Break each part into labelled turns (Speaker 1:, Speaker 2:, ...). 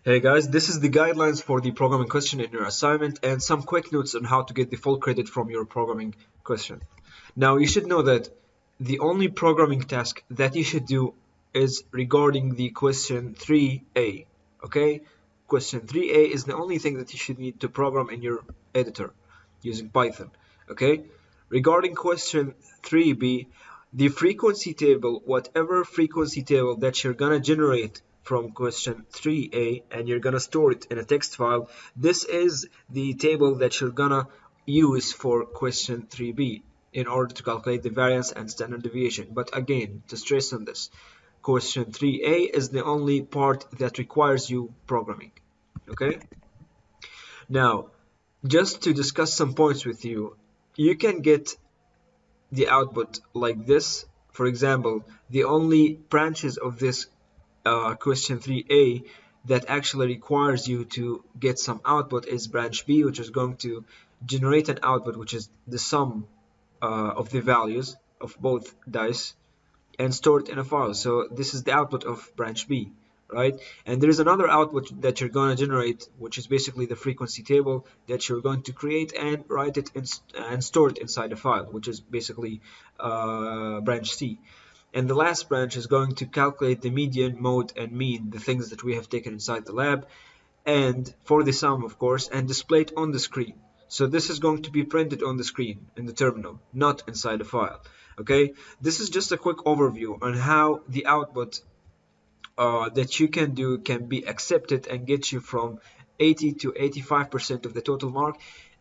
Speaker 1: Hey guys, this is the guidelines for the programming question in your assignment and some quick notes on how to get the full credit from your programming question. Now you should know that the only programming task that you should do is regarding the question 3a. Okay? Question 3a is the only thing that you should need to program in your editor using Python. Okay? Regarding question 3b, the frequency table, whatever frequency table that you're gonna generate from question 3a and you're gonna store it in a text file, this is the table that you're gonna use for question 3b in order to calculate the variance and standard deviation. But again, to stress on this, question 3a is the only part that requires you programming. Okay? Now, just to discuss some points with you, you can get the output like this. For example, the only branches of this question 3a that actually requires you to get some output is branch B, which is going to generate an output which is the sum of the values of both dice and store it in a file. So this is the output of branch B, right? And there is another output that you're going to generate, which is basically the frequency table that you're going to create and write it in, and store it inside a file, which is basically branch C. And the last branch is going to calculate the median, mode, and mean, the things that we have taken inside the lab, and for the sum, of course, and display it on the screen. So this is going to be printed on the screen in the terminal, not inside a file. Okay, this is just a quick overview on how the output that you can do can be accepted and get you from 80 to 85% of the total mark,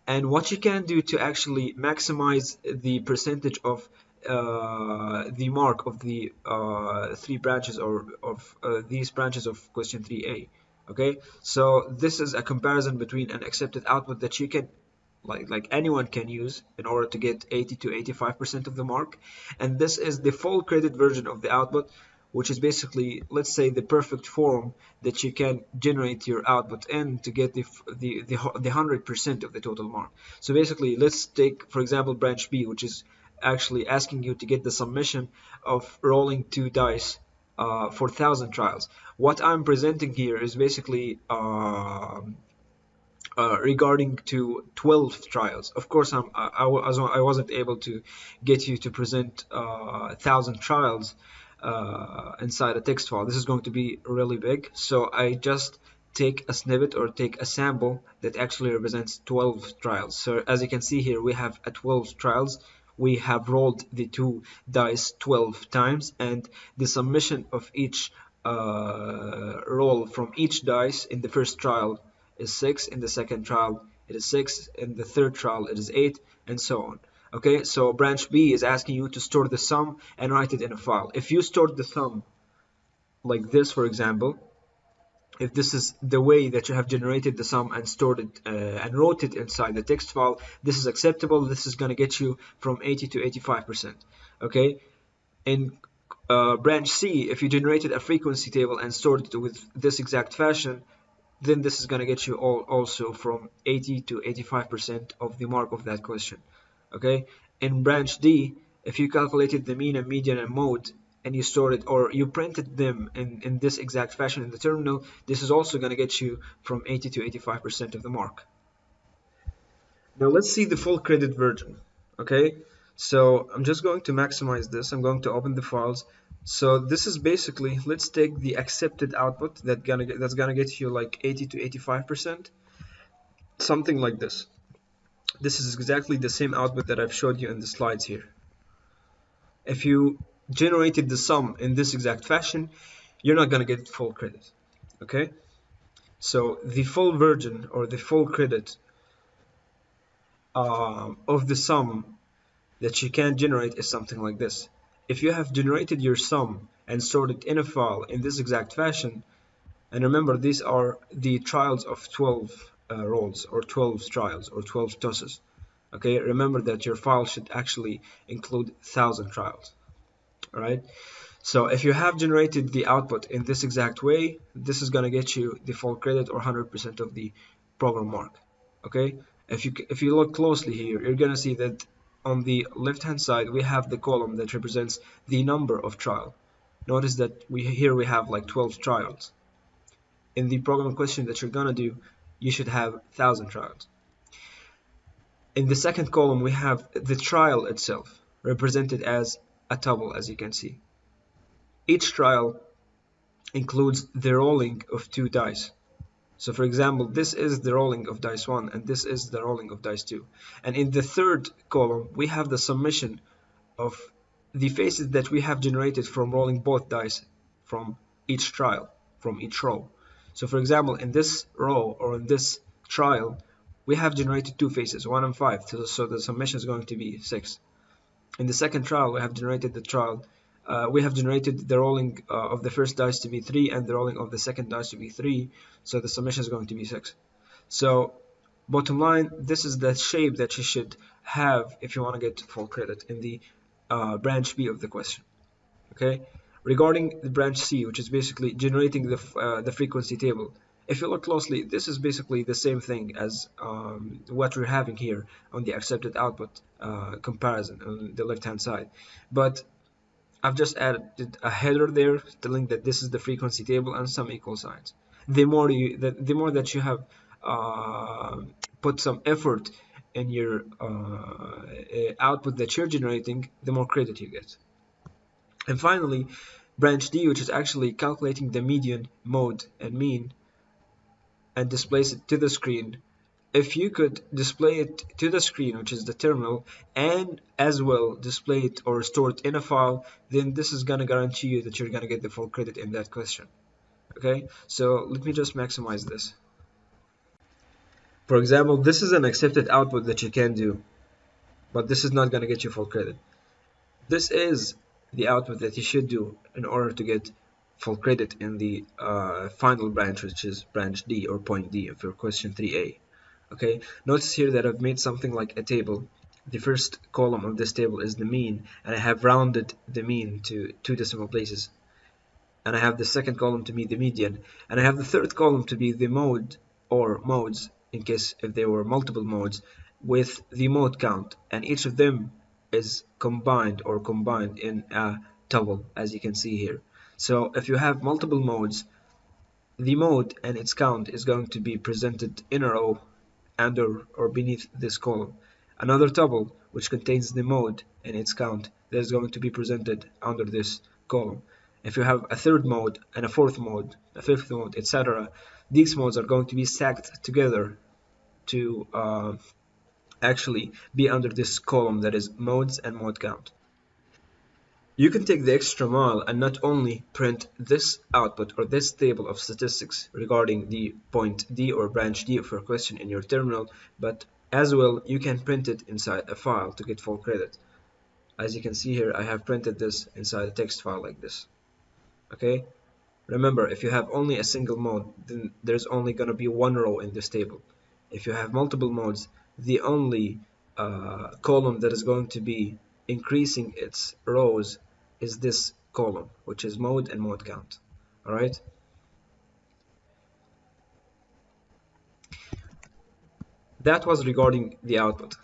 Speaker 1: and what you can do to actually maximize the percentage of the mark of the three branches or of these branches of question 3a. Okay, so this is a comparison between an accepted output that you can like anyone can use in order to get 80 to 85% of the mark, and this is the full credit version of the output, which is basically, let's say, the perfect form that you can generate your output in to get the 100% of the total mark. So basically, let's take, for example, branch B, which is actually asking you to get the summation of rolling two dice for 1,000 trials. What I'm presenting here is basically regarding to 12 trials. Of course, I wasn't able to get you to present 1,000 trials inside a text file. This is going to be really big, so I just take a snippet or take a sample that actually represents 12 trials. So as you can see here, we have 12 trials. We have rolled the two dice 12 times, and the summation of each roll from each dice in the first trial is 6, in the second trial it is 6, in the third trial it is 8, and so on. Okay, so branch B is asking you to store the sum and write it in a file. If you stored the sum like this, for example, if this is the way that you have generated the sum and stored it and wrote it inside the text file, this is acceptable. This is going to get you from 80 to 85%. Okay, in branch C, if you generated a frequency table and stored it with this exact fashion, then this is going to get you also from 80 to 85% of the mark of that question. Okay, in branch D, if you calculated the mean and median and mode and you stored it or you printed them in this exact fashion in the terminal, this is also going to get you from 80 to 85% of the mark. Now let's see the full credit version. Okay, so I'm just going to maximize this. I'm going to open the files. So this is basically, let's take the accepted output that's gonna get you like 80 to 85%, something like this. This is exactly the same output that I've showed you in the slides here. If you generated the sum in this exact fashion, you're not gonna get full credit. Okay, so the full version or the full credit of the sum that you can generate is something like this. If you have generated your sum and stored it in a file in this exact fashion, and remember these are the trials of 12 rolls or 12 trials or 12 tosses. Okay, remember that your file should actually include 1,000 trials. Alright, so if you have generated the output in this exact way, this is gonna get you the full credit or 100% of the program mark. Okay, if you look closely here, you're gonna see that on the left hand side we have the column that represents the number of trial. Notice that here we have like 12 trials. in the programming question that you're gonna do, you should have 1,000 trials. In the second column, we have the trial itself, represented as a tuple, as you can see. Each trial includes the rolling of 2 dice. So for example, this is the rolling of dice 1 and this is the rolling of dice 2. And in the third column, we have the summation of the faces that we have generated from rolling both dice from each trial, from each row. So for example, in this row or in this trial, we have generated 2 faces, 1 and 5, so the summation is going to be 6. In the second trial, we have generated the rolling of the first dice to be 3 and the rolling of the second dice to be 3, so the summation is going to be 6. So bottom line, this is the shape that you should have if you want to get full credit in the branch B of the question. Okay. Regarding the branch C, which is basically generating the frequency table, if you look closely, this is basically the same thing as what we're having here on the accepted output comparison on the left hand side, but I've just added a header there telling that this is the frequency table and some equal signs. The more that you have put some effort in your output that you're generating, the more credit you get. And finally, branch D, which is actually calculating the median, mode, and mean, and displays it to the screen. If you could display it to the screen, which is the terminal, and as well display it or store it in a file, then this is gonna guarantee you that you're gonna get the full credit in that question. Okay, so let me just maximize this. For example, this is an accepted output that you can do, but this is not gonna get you full credit. This is the output that you should do in order to get full credit in the final branch, which is branch D or point D of your question 3A. Okay, notice here that I've made something like a table. The first column of this table is the mean, and I have rounded the mean to 2 decimal places. And I have the second column to be the median, and I have the third column to be the mode or modes, in case if there were multiple modes, with the mode count, and each of them is combined in a tuple, as you can see here. So if you have multiple modes, the mode and its count is going to be presented in a row under or beneath this column. Another tuple which contains the mode and its count that is going to be presented under this column. If you have a third mode and a fourth mode, a fifth mode, etc., these modes are going to be stacked together to actually be under this column that is modes and mode count. You can take the extra mile and not only print this output or this table of statistics regarding the point D or branch D of your question in your terminal, but as well you can print it inside a file to get full credit. As you can see here, I have printed this inside a text file like this. Okay, remember, if you have only a single mode, then there's only going to be one row in this table. If you have multiple modes, the only column that is going to be increasing its rows is this column, which is mode and mode count. All right. That was regarding the output.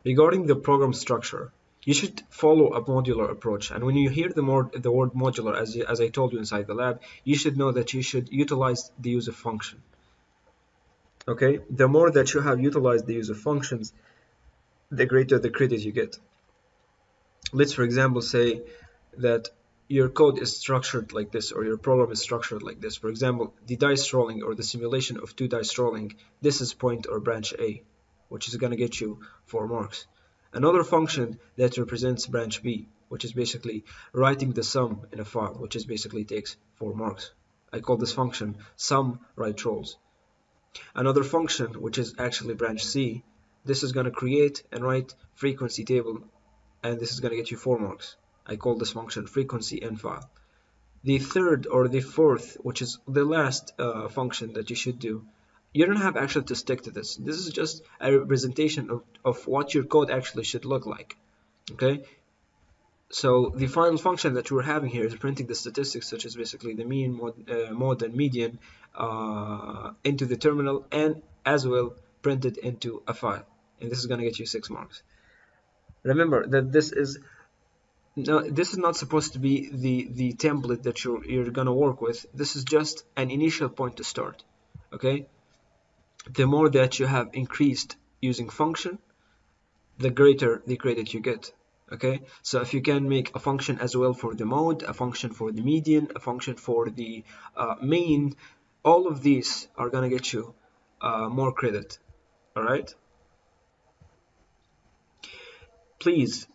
Speaker 1: Regarding the program structure, you should follow a modular approach. And when you hear the word modular, as I told you inside the lab, you should know that you should utilize the use of function. Okay, the more that you have utilized the use of functions, the greater the credit you get. Let's, for example, say that your code is structured like this, or your program is structured like this. For example, the dice rolling or the simulation of 2 dice rolling, this is point or branch A, which is going to get you 4 marks. Another function that represents branch B, which is basically writing the sum in a file, which is basically takes 4 marks. I call this function sum write rolls. Another function, which is actually branch C, this is going to create and write frequency table, and this is going to get you 4 marks. I call this function frequency in file. The third or the fourth, which is the last function that you should do, you don't have actually to stick to this. This is just a representation of what your code actually should look like. Okay, so the final function that we're having here is printing the statistics, such as basically the mean, mode and median, into the terminal, and as well printed into a file, and this is going to get you 6 marks. Remember that this is No, this is not supposed to be the template that you're gonna work with. This is just an initial point to start. Okay, the more that you have increased using function, the greater the credit you get. Okay, so if you can make a function as well for the mode, a function for the median, a function for the mean, all of these are gonna get you more credit. All right, please,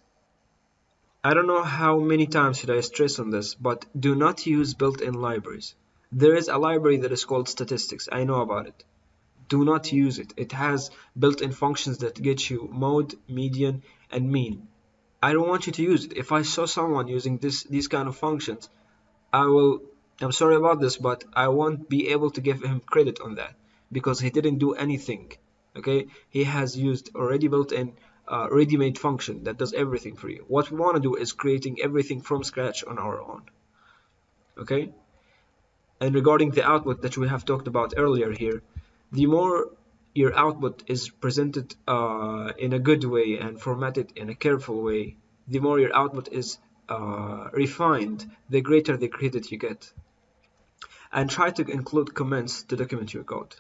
Speaker 1: I don't know how many times should I stress on this, but do not use built-in libraries. There is a library that is called statistics. I know about it. Do not use it. It has built-in functions that get you mode, median, and mean. I don't want you to use it. If I saw someone using these kind of functions, I will, I'm sorry about this, but I won't be able to give him credit on that because he didn't do anything. Okay, he has used already built-in ready-made function that does everything for you. What we want to do is creating everything from scratch on our own. Okay, and regarding the output that we have talked about earlier here, the more your output is presented in a good way and formatted in a careful way, the more your output is refined, the greater the credit you get. And try to include comments to document your code.